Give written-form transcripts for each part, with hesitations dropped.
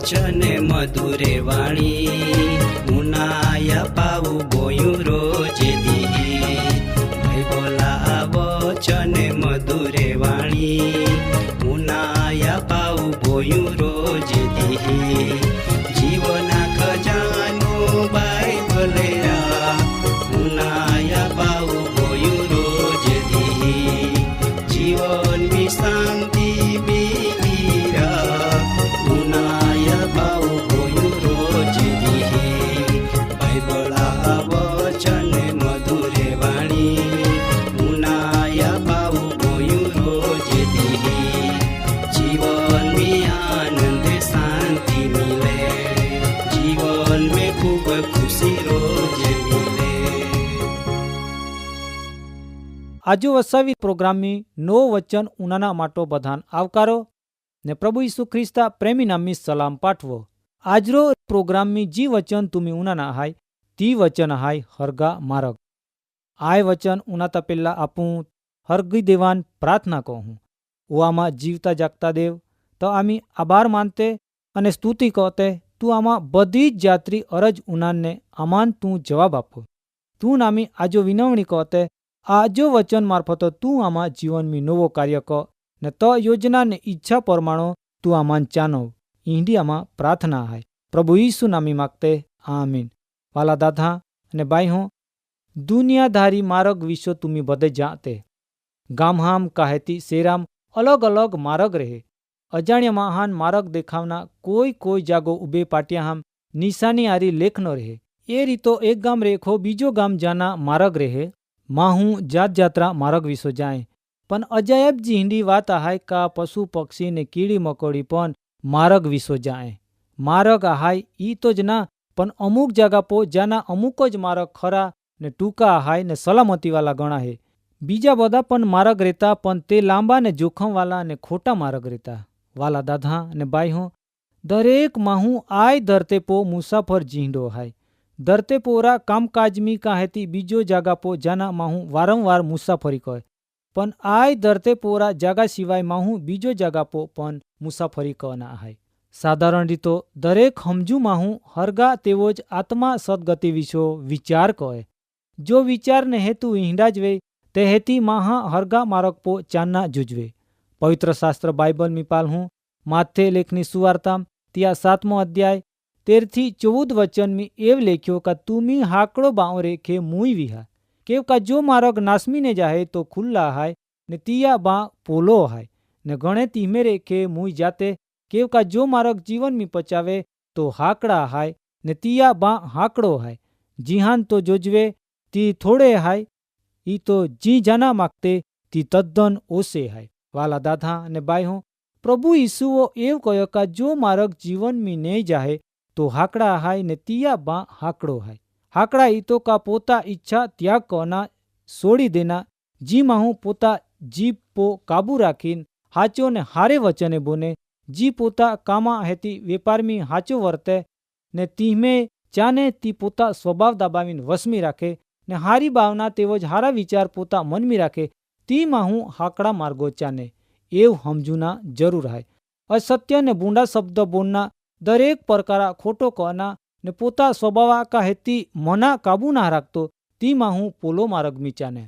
વચને મધુરે વાણી ઉનાયા પાવું બોયું રોજે દી. ભાઈ બોલા વચને મધુરે વાણી ઉનાયા પાવું બોયું રોજે દી. જીવના ખજાનો બાઇબલે ઉનાયા પાવું બોયું રોજે દી. જીવનની શાંતિ આજુ વસાવી પ્રોગ્રામની નો વચન ઉનાના માટો બધાન આવકારો ને પ્રભુ ઈસુ ખ્રિસ્તા પ્રેમી નામી સલામ પાઠવો. આજરો પ્રોગ્રામની જી વચન તુમી ઉનાના હાય તી વચન હાય હરગા મારગ. આય વચન ઉનાતા પેલા આપું હરગી દેવાન પ્રાર્થના કહું. ઓઆમાં જીવતા જાગતા દેવ તો આમી આભાર માનતે અને સ્તુતિ કહતે તું આમાં બધી જ જાત્રી અરજ ઉનાનને આમાન તું જવાબ આપો. તું નામી આજો વિનવણી કહતે આજો વચન મારફતો તું આમાં જીવનમી નવો કાર્ય ક ને તો યોજના ને ઈચ્છા પરમાણો તું આમાં ચાનવ. ઇન્ડિયામાં પ્રાર્થના હાય પ્રભુ ઈસુ નામી માગતે આમીન. વાલા દાદા અને બાઈ હું દુનિયાધારી માર્ગ વિશ્વ તુમી બધે જાતે ગામહામ કાહેતી શેરામ અલગ અલગ માર્ગ રહે. અજાણ્યા મહાન માર્ગ દેખાવના કોઈ જાગો ઉભે પાટિયા હામ નિશાની આરી લેખ ન રહે. એ રીતો એક ગામ રેખો બીજો ગામ જાના માર્ગ રહે. માહું જાત જાત્રા માર્ગ વિસો જાય પણ અજાયબ જીંડી વાત આહાય કા પશુ પક્ષી ને કીડી મકોડી પણ માર્ગ વિસો જાય. માર્ગ આહાય ઈ તો જ ના પણ અમુક જાગા પો જાના અમુક જ માર્ગ ખરા ને ટૂંકા આહાય ને સલામતીવાલા ગણાહે. બીજા બધા પણ માર્ગ રહેતા પણ તે લાંબા ને જોખમવાલા ને ખોટા માર્ગ રહેતા. વાલા દાદા ને બાઈ હું દરેક માહું આય ધરતે પો મુસાફર જીંડો હાય. ધરતે પોરા કામકાજમી કાહેતી બીજો જાગા પો જાના માહું વારંવાર મુસાફરી કહે પણ આય ધરતે પોરા જાગા સિવાય માહું બીજો જાગા પો પણ મુસાફરી કના આહાય. સાધારણ રીતો દરેક હમજુ માહું હરગા તેવો જ આત્મા સદગતિ વિશો વિચાર કહે. જો વિચારને હેતુ ઈંડા જવે તે હેતી માહા હરગા મારક પો ચાના જુજવે. પવિત્ર શાસ્ત્ર બાઇબલ મિપાલ હું માથે લેખની સુવાર્તામ ત્યાં 7મો અધ્યાય 13-14 વચનમી એવ લેખ્યો કા તુમી હાકડો બાઓ રેખે મુઈ વિહા કેવ કા જો માર્ગ નાસમીને જાહે તો ખુલ્લા હાય ને તિયા બા પોલો હાય ને ગણે તીમે રેખે મુઈ જાતે કેવ કા જો માર્ગ જીવનમી પચાવે તો હાકડા હાય ને તિયા બા હાકડો હાય. જીહાન તો જોજવે તી થોડે હાય ઈ તો જી જાના માગતે તી તદ્દન ઓસે હાય. વાલા દાદા અને બાઈ હું પ્રભુ ઈસુઓ એવ કહ્યો કા જો માર્ગ જીવનમી નહીં જાહે તો હાકડા હાય ને તિયા બા હાકડો હાય. હાકડા ઈ તો કા પોતા ઈચ્છા ત્યાગ કના છોડી દેના જી માહું પોતા જીભ પો કાબુ રાખીને હાચો ને હારે વચને બોને જી પોતા કામા હેતી વેપારમી હાચો વર્તે ને તીમે ચાને તી પોતા સ્વભાવ દાબાવીને વસમી રાખે ને હારી ભાવના તેવો જ હારા વિચાર પોતા મનમી રાખે તી માહું હાકડા માર્ગો ચાને એવ સમજુના જરૂર હાય. અસત્ય ને બૂંડા શબ્દ બોલના દરેક પ્રકારા ખોટો કના ને પોતા સ્વભાવ કા હેતી મના કાબુ ના રાખતો તી માહું પોલો માર્ગ મીચાને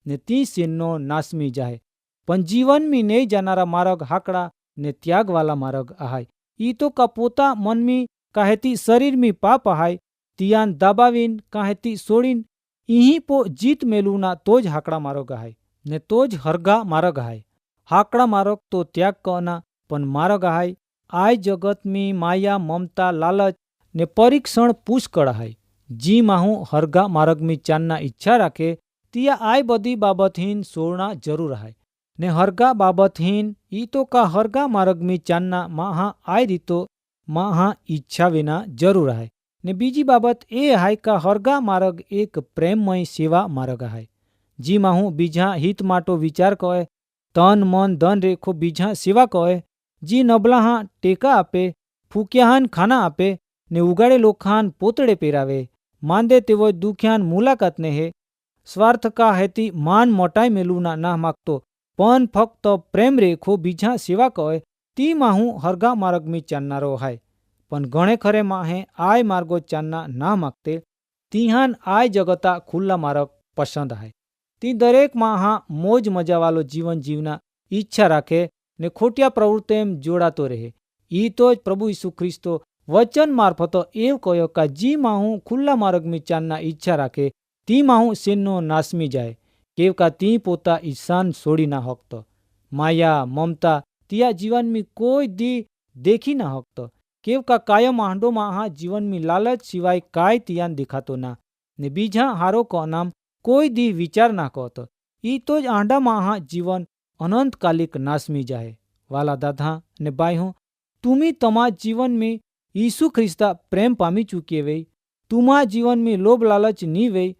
ને તી સેનનો નાસમી જાય. પણ જીવનમી નહીં જાનારા માર્ગ હાકડા ને ત્યાગવાલા માર્ગ આહાય. ઈ તો કા પોતા મનમી કાહેતી શરીરમી પાપ આહાય તિયાન દાબાવીન કાહેતી સોડીન ઈહી પો જીત મેલુના તો જ હાકડા માર્ગ આહાય ને તો જ હરગા માર્ગ આહાય. હાકડા માર્ગ તો ત્યાગ કના પણ માર્ગ આહાય આય જગતમી માયા મમતા લાલચ ને પરીક્ષણ પુષ્કળ આહાય. જી માહું હરગા માર્ગમી ચાનના ઈચ્છા રાખે તિયા આય બધી બાબતહીન સોળના જરૂર આહાય ને હરગા બાબતહીન ઈ તો કા હરગા માર્ગમી ચાંદના મહા આય રીતો મહા ઈચ્છા વિના જરૂર હાય ને બીજી બાબત એ હાય કા હરગા માર્ગ એક પ્રેમમય સેવા માર્ગ હાય જીમાં હું બીજા હિત માટો વિચાર કહે તન મન ધન રેખો બીજા સેવા કહે જી નબલાહાં ટેકા આપે ફૂક્યાહાન ખાના આપે ને ઉગાડે લોખાન પોતળે પહેરાવે માંદે તેવો દુખ્યાન મુલાકાત ને હે સ્વાર્થ કા હેતી માન મોટાઈ મેલું ના માગતો પણ ફક્ત પ્રેમ રેખો બીજા સેવા કહે તીમાં હું હરગા માર્ગમી ચાલનારો હાય પણ ગણે ખરે માહે આય માર્ગો ચાલના ના માગતે તિહાન આય જગતા ખુલ્લા માર્ગ પસંદ હાય તી દરેક માહા મોજ મજાવાલો જીવન જીવના ઈચ્છા રાખે ને ખોટિયા પ્રવૃત્તિમ જોડાતો રહે ઈ તો જ પ્રભુ ઈસુ ખ્રિસ્તો વચન મારફતો એવું કહ્યો કે જી માહું ખુલ્લા માર્ગમી ચાલના ઈચ્છા રાખે તી માહું સેનનો નાસમી જાય કેવકા તી પોતા ઈશાન છોડી ના હકતો માયા મમતા તિયા જીવનમી કોઈ દી દેખી ના હકતો કેવકા કાયમ આંડો માહા જીવનમી લાલચ સિવાય કાંઈ તિયાન દેખાતો ના ને બીજા હારો નામ કોઈ દી વિચાર ના કહતો ઈ તો જ આંડા માહા જીવન અનંતકાલિક નાસમી જાય વાલા દાદા ને બાઈ હું તુમી તમા જીવન में यीशु ख्रिस्ता प्रेम पामी चुके वे तुम्हा जीवन में लोभ लालच नहीं वे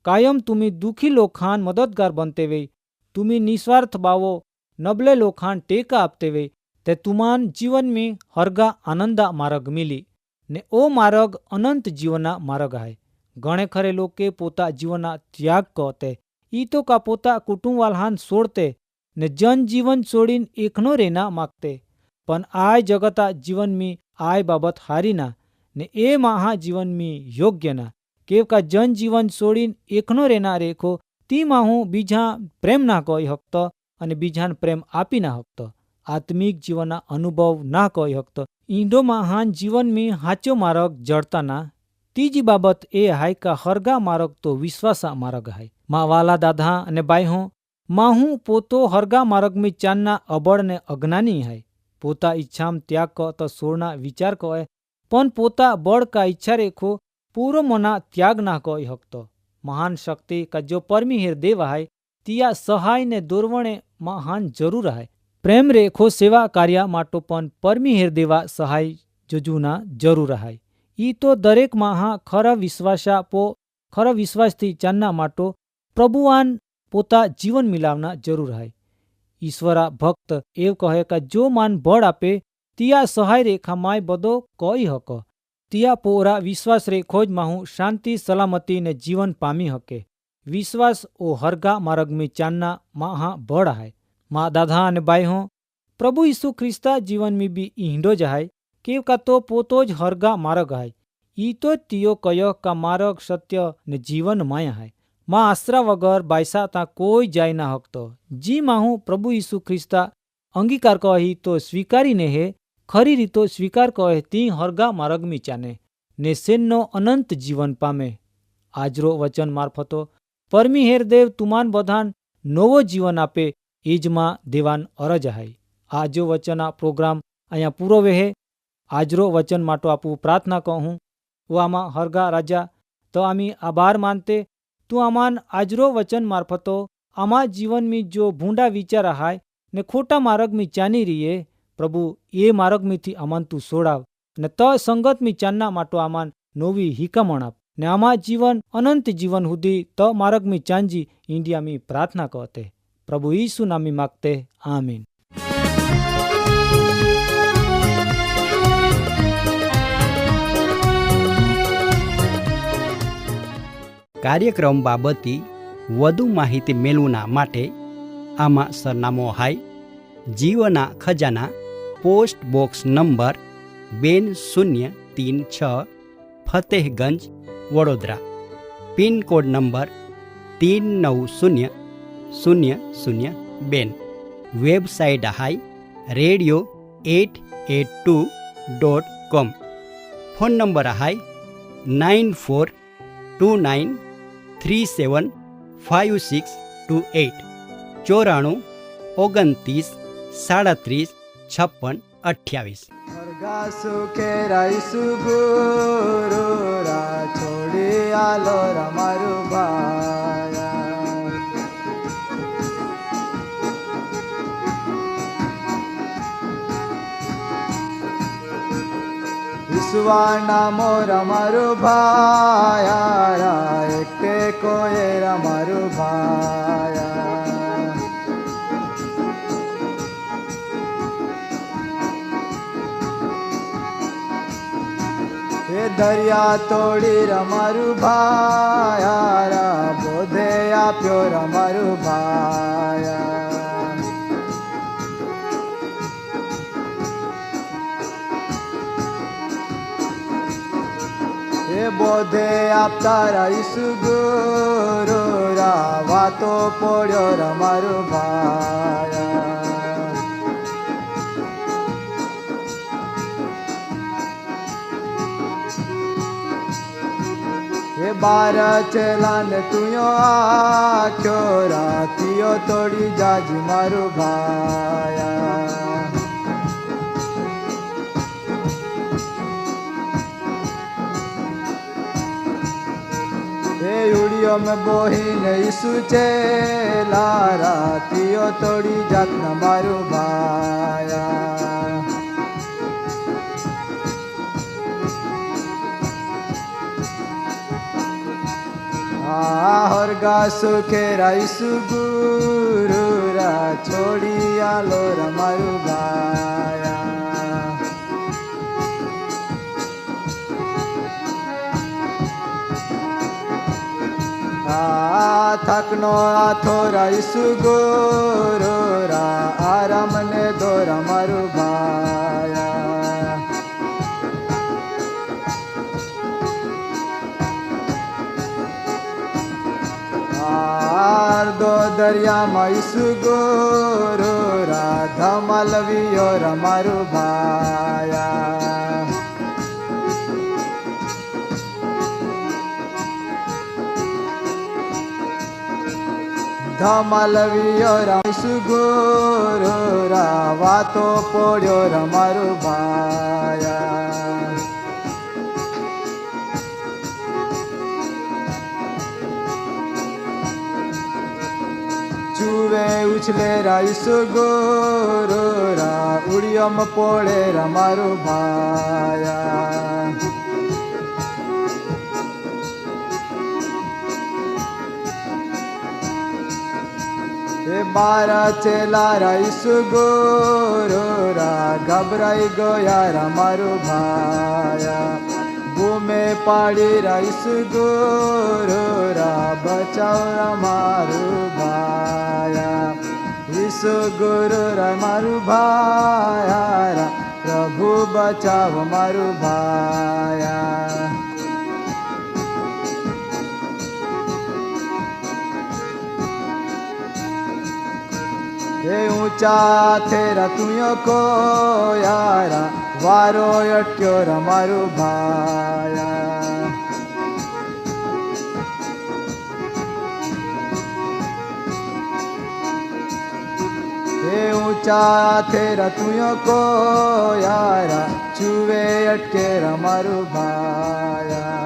कायम तुम्ही दुखी लोखान मददगार बनते वे तुम्ही निस्वार्थ बावो नबले लोखान टेका आपते वे ते तुमान जीवन में हरगा आनंदा मार्ग मिली ने ओ मार्ग अनंत जीवना मार्ग है गणे खरे लोके पोता जीवना त्याग कहते ई तो का पोता कुटुंब वालहान सोड़ते ने जन जीवन छोड़ीन एकनो रेना मागते पण आय जगता जीवन में आय बाबत हारीना ने ए महा जीवन में योग्य ना केवका जन जीवन छोड़ीन एकनो रेना रेखो ती माहू बीजा प्रेम ना कोई हकतो अने बीजान प्रेम आपी ना हकतो आत्मिक जीवना अनुभव ना कोई हकतो ईंडो महान जीवन में हाचो मार्ग जड़ता ना तीजी बाबत ए हाय का हरगा मार्ग तो विश्वासा मार्ग है मा वाला दादा अने बाई हो माहू पोतो हरगा मार्ग में चांदना अबड़ ने अज्ञानी है पोता इच्छाम त्याग क तो सोड़ना विचार कहे पण पोता बड़ का इच्छा रेखो पूरो मना त्याग ना कही हकतो महान शक्ति का जो परमी हृदय है तिया सहाय ने दोरवणे महान जरूर है प्रेम रेखो सेवा कार्य माटो पण परमी हृदय सहाय जजूना जरूर है ई तो दरेक महा खरा विश्वासा खरा विश्वासथी चांदना माटो प्रभुवान पोता जीवन मिलावना जरूर है ईश्वरा भक्त एव कहे का जो मान बड़ आपे तिया सहाय रेखा माय बदो कही हक तिया पोरा विश्वास रेखो ज माहू शांति सलामती ने जीवन पामी हके विश्वास ओ हरगा मार्ग में चांदना महा बड़ है माँ दादा ने बाई हो प्रभु यीशु ख्रिस्ता जीवन में भी ईंडो जाए केव का तो पोतो ज हरगा मार्ग है ई तो तियो कयो का मार्ग सत्य ने जीवन माया है माँ आश्रा वगर बायसा ता कोई जाय ना हकतो जी माहू प्रभु यीशु ख्रिस्ता अंगीकार कही तो स्वीकारी ने है खरी रीतो स्वीकार कहे ती हरगा मार्ग में चाने ने सेननो अनंत जीवन पामे आजरो वचन मार्फतो परमी हेरदेव तुमान बधान नवो जीवन आपे ईजमा देवान अरज है आजो वचना प्रोग्राम अया पूरो वेहे आजरो वचन माटो आपू प्रार्थना कहूँ वो आमा हरगा राजा तो आमी आभार मानते तू आमान आजरो वचन मार्फतो आमा जीवन में जो भूंडा विचार हाय ने खोटा मार्ग में चानी रहीए प्रभु ये मार्ग में थी अमान तू सोड़ाव ने त संगत में चानना माटो आमान नोवी हिकामण आप ने आमा जीवन अनंत जीवन हुदी त मार्ग में चांजी इंडिया में प्रार्थना कहते प्रभु यीशु नामी मागते आमीन। કાર્યક્રમ બાબતે વધુ માહિતી મેળવના માટે આમાં સરનામો હાય જીવના ખજાના post box number 2036 Fatehganj Vadodara pin code number 390002 website hi radio882.com phone number hi 9429375628 94 29 37 56 હરગાસુ કેરાઈસુ ગુરુ રા છોડી આલો રમારુ ભાયા સુવાના રમારું ભાયા એકટે કોએ રમારું ભાયા એ દરિયા તોડી રમારું ભાયા બોધે આપ્યો રમારું ભાયા એ બોધે આપતા રહીશું ગુરુ વાતો પડ્યો રમારું ભાયા એ બાર ચેલાને તુયો આખ્યો રાતીઓ તોડી જાજી મારું ભાયા એ ઉડિયો મેં બોહીને ઈસુ ચેલા રાતીઓ તોડી જાતના મારું ભાયા હોરગા સુખે રાઈસુ ગુરુ છોડી આલો રમારું ભાયા થકનો આથો રાઈસુ ગુરુ આરામ ને દો રમારું ભાયા દો દરિયામાં ઈસુ ગુરુ રાધા માલવીયો રમારું ભાયા ધમાલવીયો રાઈસુ ગુરુ વાતો પડ્યો રમારું ભાયા ચુવે ઉછલે રાઈસુ ગુરુ ઉડિયમ પોળે રમારું ભાયા એ બાર ચેલા રાઈસુ ગુરુ ગભરાઈ ગયા રમારું ભાયા ભૂમે પાડી રાઈસુ ગુરુ બચાવ રમારું ભાયા ઈસુ ગુરુ રમારું ભાયા પ્રભુ બચાવ મારું ભાયા એ ઊંચા થેરા તુયો કો યારા વારો અટ્યો રમારું ભાયા એ ઊંચા થેરા તુયો કો યારા ચુવે અટકે રમારું ભાયા